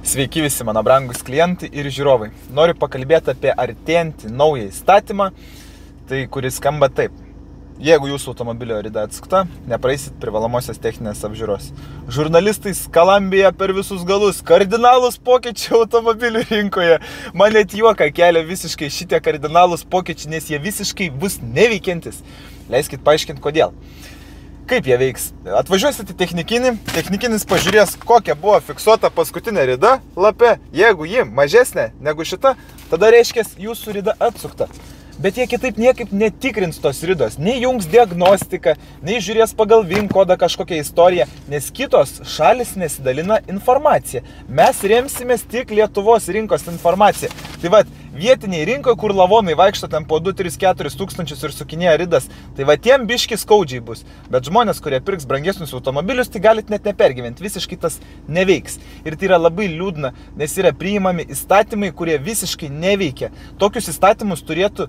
Sveiki visi mano brangus klientai ir žiūrovai. Noriu pakalbėti apie artėjantį naują įstatymą, kuris skamba taip. Jeigu jūsų automobilio rida atsukta, nepraeisit privalomosios techninės apžiūros. Žurnalistai skalambija per visus galus, kardinalūs pokyčiai automobilių rinkoje. Man net juoką kelia visiškai šitie kardinalūs pokyčiai, nes jie visiškai bus neveikiantis. Leiskit paaiškinti kodėl. Kaip jie veiks? Atvažiuosite technikinis pažiūrės, kokia buvo fiksuota paskutinė rida lape. Jeigu ji mažesnė negu šita, tada reiškia jūsų rida atsukta. Bet jie kitaip niekaip netikrins tos ridos, nei jungs diagnostiką, nei žiūrės pagal VIN kodą kažkokią istoriją, nes kitos šalis nesidalina informacija. Mes remsimės tik Lietuvos rinkos informaciją. Tai va, vietiniai rinkoje, kur lavonai vaikšto ten po 2, 3, 4 tūkstančius ir sukinėja ridas, tai va tiem biški skaudžiai bus. Bet žmonės, kurie pirks brangesnius automobilius, tai galit net nepergyventi, visiškai tas neveiks. Ir tai yra labai liūdna, nes yra priimami įstatymai, kurie visiškai neveikia. Tokius įstatymus turėtų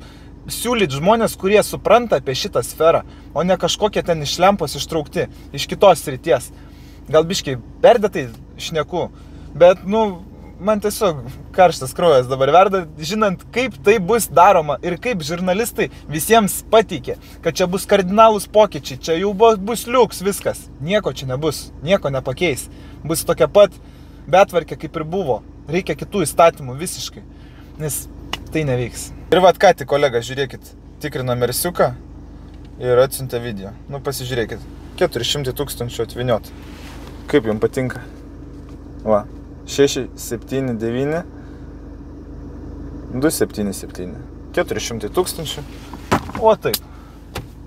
siūlyti žmonės, kurie supranta apie šitą sferą, o ne kažkokie ten iš lempos ištraukti, iš kitos srities. Gal biškiai perdėtai šneku, bet man tiesiog karštas kraujas dabar verda, žinant, kaip tai bus daroma ir kaip žurnalistai visiems pateikė, kad čia bus kardinalūs pokyčiai, čia jau bus liuks viskas. Nieko čia nebus, nieko nepakeis. Bus tokia pat betvarkė, kaip ir buvo. Reikia kitų įstatymų visiškai, nes tai neveiks. Ir vat ką tik, kolega, žiūrėkit, tikrino Mersiuką ir atsiuntė video. Pasižiūrėkit, 400 000 atviniot. Kaip jums patinka? Va, 679 277 400 000. O taip,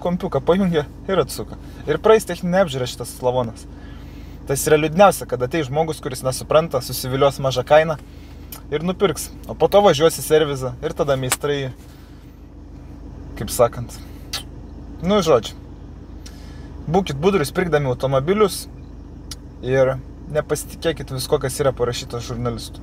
kompiuką pajungia ir atsuka. Ir praeis techninė apžiūra šitas lavonas. Tas yra liūdniausia, kad ateis žmogus, kuris nesupranta, susivilios mažą kainą ir nupirks. O po to važiuos į servizą ir tada meistrai, kaip sakant. Žodžiu. Būkit budrus pirkdami automobilius ir nepasitikėkit visko, kas yra parašyta žurnalistų.